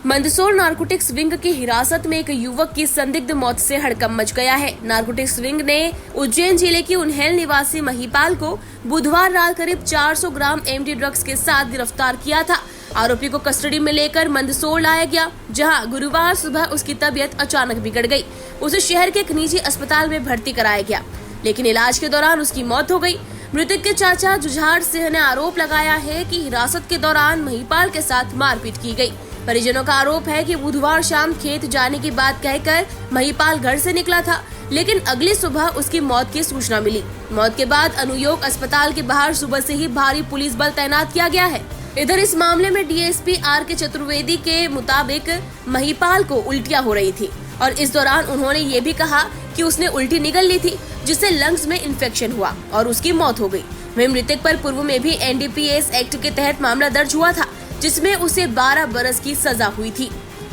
Mandsaur narcotics wing की हिरासत में एक युवक की संदिग्ध मौत से हड़कंप मच गया है। नारकोटिक्स विंग ने उज्जैन जिले की उन्हेल निवासी महिपाल को बुधवार रात करीब 400 ग्राम एमडी ड्रग्स के साथ गिरफ्तार किया था। आरोपी को कस्टडी में लेकर मंदसौर लाया गया, जहां गुरुवार सुबह उसकी तबीयत अचानक बिगड़ गई। उसे शहर के एक निजी अस्पताल में भर्ती कराया गया, लेकिन इलाज के दौरान उसकी मौत हो गई। मृतक के चाचा जुझार सिंह ने आरोप लगाया है कि हिरासत के दौरान महिपाल के साथ मारपीट की गई। परिजनों का आरोप है कि बुधवार शाम खेत जाने की बात कहकर महिपाल घर से निकला था, लेकिन अगली सुबह उसकी मौत की सूचना मिली। मौत के बाद अनुयोग अस्पताल के बाहर सुबह से ही भारी पुलिस बल तैनात किया गया है। इधर इस मामले में डीएसपी आर के चतुर्वेदी के मुताबिक महिपाल को उल्टियां हो रही थी और इस दौरान उन्होंने ये भी कहा कि उसने उल्टी निगल ली थी, जिससे लंग्स में इन्फेक्शन हुआ और उसकी मौत हो गई। वहीं मृतक पर पूर्व में भी एनडीपीएस एक्ट के तहत मामला दर्ज हुआ था, जिसमें उसे 12 बरस की सजा हुई थी।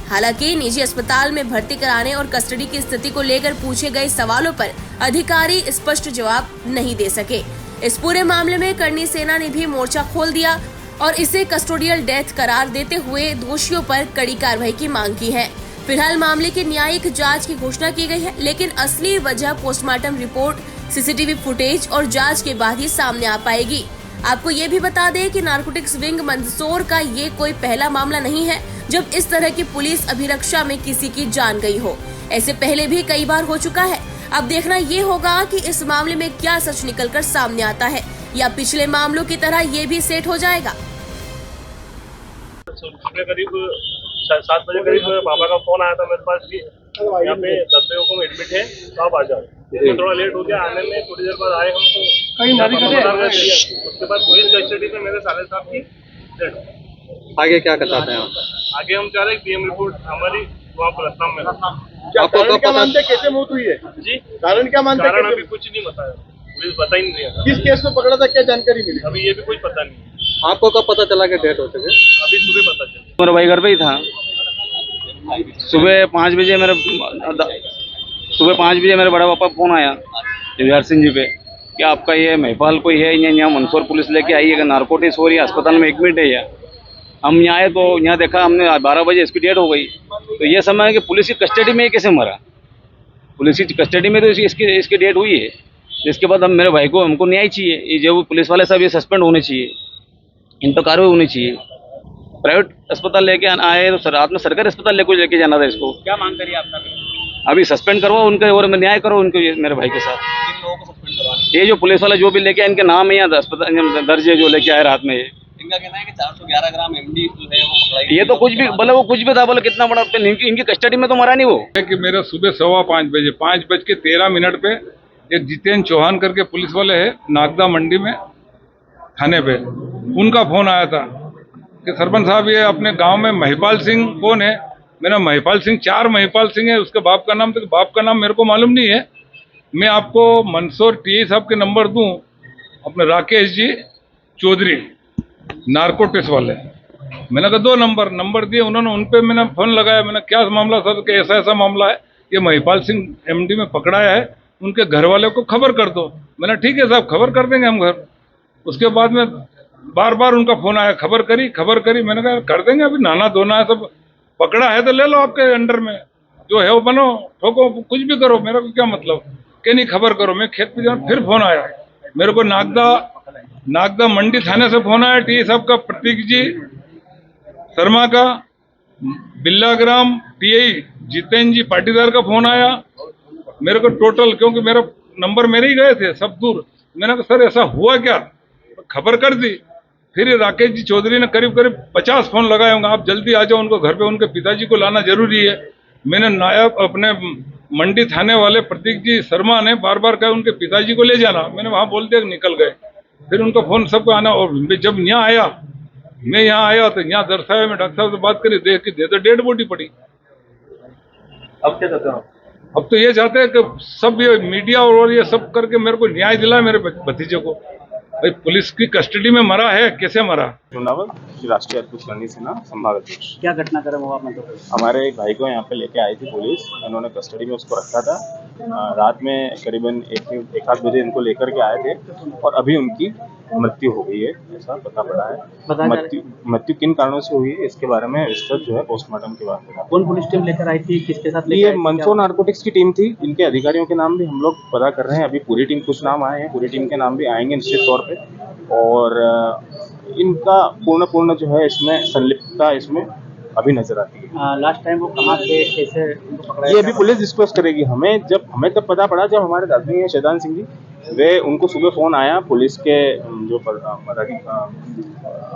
हालांकि निजी अस्पताल में भर्ती कराने और कस्टडी की स्थिति को लेकर पूछे गए सवालों पर अधिकारी स्पष्ट जवाब नहीं दे सके। इस पूरे मामले में करनी सेना ने भी मोर्चा खोल दिया और इसे कस्टोडियल डेथ करार देते हुए दोषियों पर कड़ी कार्रवाई की मांग की है। फिलहाल मामले की न्यायिक जांच की घोषणा की गई है, लेकिन असली वजह पोस्टमार्टम रिपोर्ट, सीसीटीवी फुटेज और जांच के बाद ही सामने आ पाएगी। आपको ये भी बता दें कि नारकोटिक्स विंग मंदसौर का ये कोई पहला मामला नहीं है जब इस तरह की पुलिस अभिरक्षा में किसी की जान गई हो। ऐसे पहले भी कई बार हो चुका है। अब देखना ये होगा कि इस मामले में क्या सच निकलकर सामने आता है या पिछले मामलों की तरह ये भी सेट हो जाएगा। करीब 7 बजे करीब पापा का फोन आया था मेरे पास कि यहाँ पे 10 को एडमिट है, तो आप आ जाओ। थोड़ा लेट हो गया आने में, थोड़ी देर बाद आए हम तो उसके बाद पुलिस कस्टडी में मेरे साले साहब की डेथ। आगे क्या चाहते हैं आप? आगे हम चाह रहे हैं पीएम रिपोर्ट हमारी वहाँ पर में। आपको क्या मानते हैं कैसे मौत हुई है जी? कारण क्या मानते हैं? कारण अभी कुछ नहीं बताया, पुलिस बता ही नहीं रहा। किस केस में पकड़ा था, क्या जानकारी मिली? अभी ये भी कुछ पता नहीं। आपको कब पता चला कि डेथ हो चुकी? अभी सुबह पता चला। मेरा भाई घर पे ही था। सुबह 5 बजे मेरे बड़ा पापा फोन आया जुझार सिंह जी पे कि आपका ये महिपाल कोई है यहाँ मंदसौर पुलिस लेके आई है, नारकोटिक्स हो रही है, अस्पताल में एडमिट है। हम यहाँ आए तो यहाँ देखा हमने 12 बजे इसकी डेथ हो गई। तो ये समय है कि पुलिस की कस्टडी में कैसे मरा? पुलिस की कस्टडी में तो इसकी डेथ हुई है। इसके बाद हम मेरे भाई को हमको न्याय चाहिए। ये जो पुलिस वाले सब ये सस्पेंड होने चाहिए, इन पर कार्रवाई होनी चाहिए। प्राइवेट अस्पताल लेके आए तो रात में सरकारी अस्पताल लेके जाना था इसको। क्या मांग करिए आपने? अभी सस्पेंड करवाओ उनके और न्याय करो उनको, मेरे भाई के साथ। किन लोगों को सस्पेंड करवाना? ये जो पुलिस वाले जो भी लेके आए, इनके नाम है यहाँ अस्पताल दर्ज है, जो लेके आए रात में। इनका कहना है कि 411 ग्राम एमडी है वो पकड़ाई। ये तो कुछ भी बोले, वो कुछ भी था, बोले कितना बड़ा इनकी कस्टडी में तो मरा नहीं वो। कि मेरा सुबह 5:15 बजे 5:13 पे एक जितेंद्र चौहान करके पुलिस वाले है नागदा मंडी में थाने पे, उनका फोन आया था कि सरपंच साहब ये अपने गांव में महिपाल सिंह कौन है। मेरा महिपाल सिंह 4 महिपाल सिंह है, उसके बाप का नाम, तो बाप का नाम मेरे को मालूम नहीं है। मैं आपको मंदसौर टीआई साहब के नंबर दूं, अपने राकेश जी चौधरी नारकोटिक्स वाले। मैंने कहा 2 नंबर दिए उन्होंने, उन पे मैंने फोन लगाया। मैंने क्या मामला सर? कि ऐसा मामला है, ये महिपाल सिंह एमडी में पकड़ाया है, उनके घर वाले को खबर कर दो। मैंने ठीक है साहब, खबर कर देंगे हम घर। उसके बाद में बार उनका फोन आया, खबर करी। मैंने कहा कर देंगे, अभी नहाना धोना है, सब पकड़ा है तो ले लो, आपके अंडर में जो है वो बनो, ठोको, कुछ भी करो, मेरा को क्या मतलब। कि नहीं खबर करो। मैं खेत पे जाऊँ, फिर फोन आया मेरे को नागदा मंडी थाने से फोन आया, टी साहब का, प्रतीक जी शर्मा का, बिल्लाग्राम टीआई जितेंद्र जी पाटीदार का फोन आया मेरे को टोटल, क्योंकि मेरा नंबर मेरे ही गए थे सब दूर। मैंने कहा सर ऐसा हुआ क्या? खबर कर दी। फिर राकेश जी चौधरी ने करीब 50 फोन लगाए होंगे, आप जल्दी आ जाओ उनको घर पे, उनके पिताजी को लाना जरूरी है। मैंने नायब अपने मंडी थाने वाले प्रतीक जी शर्मा ने बार कहा उनके पिताजी को ले जाना। मैंने वहां बोल दिया, निकल गए। फिर उनका फोन सबको आना, और जब मैं यहाँ आया तो यहाँ दर्शाया, मैं डॉक्टर साहब से बात करी, देख के दे तो डेड बॉडी पड़ी। अब क्या करते हो? अब तो ये चाहते हैं कि सब ये मीडिया और ये सब करके मेरे को न्याय दिलाए, मेरे भतीजे को। भाई पुलिस की कस्टडी में मरा है, कैसे मरा? राष्ट्रीय अध्यक्ष करनी सेना संभाग अध्यक्ष। क्या घटनाक्रम हुआ आपने? तो हमारे एक भाई को यहाँ पे लेके आई थी पुलिस, उन्होंने कस्टडी में उसको रखा था। रात में करीबन 1-8 बजे इनको लेकर के आए थे और अभी उनकी मृत्यु हो गई है, ऐसा पता पड़ा है। मृत्यु किन कारणों से हुई है इसके बारे में विस्तृत जो है पोस्टमार्टम के बाद होगा। कौन पुलिस टीम लेकर आई थी, किसके साथ लेकर ये आई थी? मंदसौर नारकोटिक्स की टीम थी, इनके अधिकारियों के नाम भी हम लोग पता कर रहे हैं। अभी पूरी टीम, कुछ नाम आए हैं, पूरी टीम के नाम भी आएंगे निश्चित तौर पे। और इनका पूर्ण जो है इसमें संलिप्तता इसमें अभी नजर आती है। लास्ट टाइम वो कहाँ थे, कैसे उनको पकड़ा ये अभी पुलिस डिस्कस करेगी। हमें तब पता पड़ा जब हमारे दादी हैं शैतान सिंह जी, वे उनको सुबह फोन आया पुलिस के जो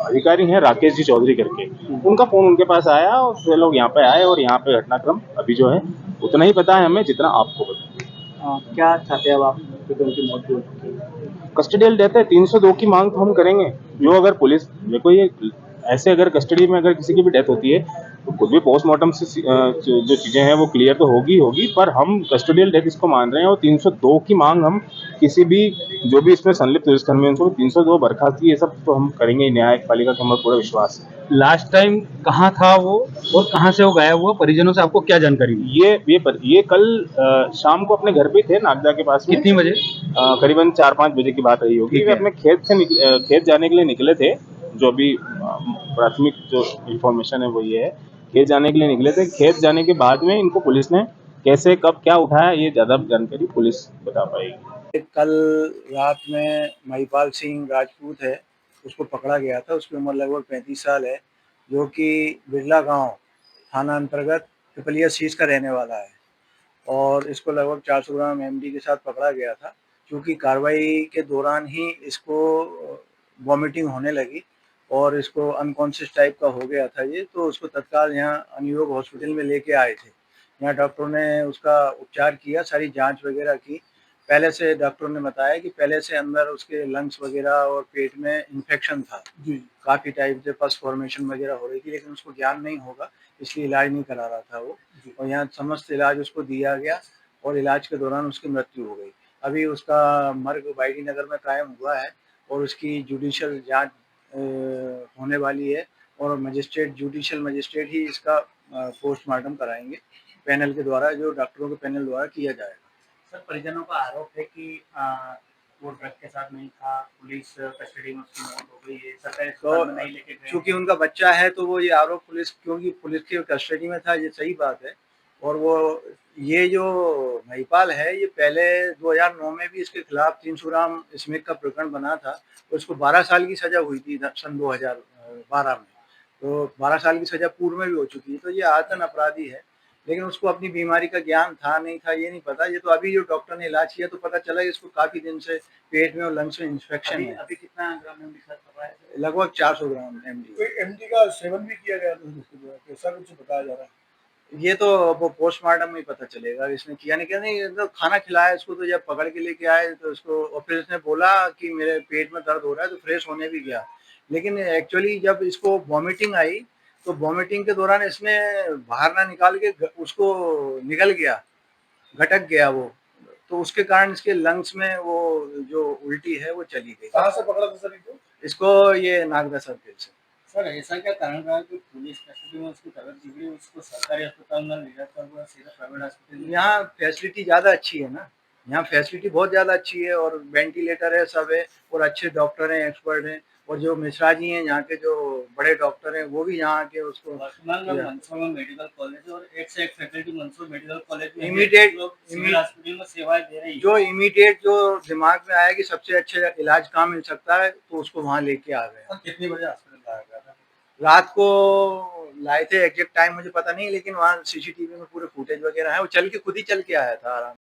अधिकारी हैं राकेश जी चौधरी करके, उनका फोन उनके पास आया और वे लोग यहाँ पे आए और यहाँ पे घटनाक्रम अभी जो है उतना ही पता है हमें जितना आपको पता है। क्या चाहते हैं अब आप, क्योंकि उनकी मौत भी हो चुकी है? कस्टडियल डेथ है, 302 की मांग तो हम करेंगे। जो अगर पुलिस देखो, ये ऐसे अगर कस्टडी में अगर किसी की भी डेथ होती है तो खुद भी पोस्टमार्टम से जो चीजें हैं वो क्लियर तो होगी, पर हम कस्टडियल डेथ इसको मान रहे हैं। और 302 की मांग हम किसी भी जो भी इसमें संलिप्त पुलिसकर्मी उनको 302 बर्खास्त की, ये सब तो हम करेंगे। न्यायपालिका का हमें पूरा विश्वास है। लास्ट टाइम कहाँ था वो और कहाँ से वो गायब हुआ, परिजनों से आपको क्या जानकारी मिली? ये कल शाम को अपने घर पे थे नागदा के पास में। कितनी बजे? करीबन 4-5 बजे की बात रही होगी। वे अपने खेत जाने के लिए निकले थे। जो अभी प्राथमिक जो इंफॉर्मेशन है वो ये है, खेत जाने के लिए निकले थे। खेत जाने के बाद में इनको पुलिस ने कैसे कब क्या उठाया, ये ज्यादा जानकारी पुलिस बता पाएगी। कल रात में महिपाल सिंह राजपूत है, उसको पकड़ा गया था। उसकी उम्र लगभग 35 साल है, जो कि बिरला गांव थाना अंतर्गत पिपलिया सीज का रहने वाला है। और इसको लगभग 400 ग्राम एमडी के साथ पकड़ा गया था। क्योंकि कार्रवाई के दौरान ही इसको वॉमिटिंग होने लगी और इसको अनकॉन्शियस टाइप का हो गया था ये, तो उसको तत्काल यहाँ अनुयोग हॉस्पिटल में लेके आए थे। यहाँ डॉक्टरों ने उसका उपचार किया, सारी जांच वगैरह की। पहले से डॉक्टरों ने बताया कि पहले से अंदर उसके लंग्स वगैरह और पेट में इन्फेक्शन था जी, काफ़ी टाइप से पस फॉर्मेशन वगैरह हो रही थी, लेकिन उसको ज्ञान नहीं होगा इसलिए इलाज नहीं करा रहा था वो। और यहाँ समस्त इलाज उसको दिया गया और इलाज के दौरान उसकी मृत्यु हो गई। अभी उसका मर्ग वाईडी नगर में कायम हुआ है और उसकी जुडिशियल जांच होने वाली है और जुडिशियल मजिस्ट्रेट ही इसका पोस्टमार्टम कराएंगे पैनल के द्वारा, जो डॉक्टरों के पैनल द्वारा किया जाएगा। सर, परिजनों का आरोप है कि वो ड्रग के साथ नहीं था, पुलिस कस्टडी में उसकी मौत हो गई है, सरकारी अस्पताल में नहीं लेके गए। चूंकि उनका बच्चा है तो वो ये आरोप क्योंकि पुलिस की कस्टडी में था, ये सही बात है। और वो ये जो महिपाल है, ये पहले 2009 में भी इसके खिलाफ 300 ग्राम स्मैक का प्रकरण बना था। उसको 12 साल की सजा हुई थी सन 2012 में, तो 12 साल की सजा पूर्व में भी हो चुकी है। तो ये आतन अपराधी है, लेकिन उसको अपनी बीमारी का ज्ञान था नहीं था ये नहीं पता। ये तो अभी जो डॉक्टर ने इलाज किया तो पता चला इसको काफी दिन से पेट में और लंग्स में इन्फेक्शन है। अभी कितना ग्राम एमडी खाद पकड़ा है? लगभग 400 ग्राम एमडी। एमडी का सेवन भी किया गया था, ऐसा कुछ बताया जा रहा है। ये तो वो पोस्टमार्टम में ही पता चलेगा इसने किया नहीं किया। नहीं तो खाना खिलाया इसको, तो जब पकड़ के लेके आए तो उसको, और फिर इसने बोला कि मेरे पेट में दर्द हो रहा है, तो फ्रेश होने भी गया। लेकिन एक्चुअली जब इसको वॉमिटिंग आई तो वॉमिटिंग के दौरान इसने बाहर ना निकाल के उसको निकल गया, घटक गया वो, तो उसके कारण इसके लंग्स में वो जो उल्टी है वो चली गई। कहाँ से पकड़ा था सर इसको? ये नागदा सर्किल से। सर, ऐसा क्या कारण रहा कि पुलिस कस्टडी में उसकी तबीयत बिगड़ी, उसको सरकारी अस्पताल में ले जाता हुआ सीधा प्राइवेट हॉस्पिटल? यहाँ फैसिलिटी ज़्यादा अच्छी है ना, यहाँ फैसिलिटी बहुत ज़्यादा अच्छी है और वेंटिलेटर है, सब है और अच्छे डॉक्टर हैं, एक्सपर्ट हैं। और जो मिश्रा जी हैं यहाँ के जो बड़े डॉक्टर हैं वो भी यहाँ के उसको वर्तमान में मंदसौर में मेडिकल कॉलेज और एक से एक फैकल्टी मंदसौर मेडिकल कॉलेज में इमीडिएट हॉस्पिटल में सेवाएं दे रही है। जो इमीडिएट जो दिमाग में आया कि सबसे अच्छे इलाज कहाँ मिल सकता है तो उसको वहाँ लेके आ गए। कितनी बजे हॉस्पिटल लाया गया था? रात को लाए थे, एग्जैक्ट टाइम मुझे पता नहीं, लेकिन वहाँ सीसीटीवी में पूरे फुटेज वगैरह है। वो चल के खुद ही चल के आया था आराम।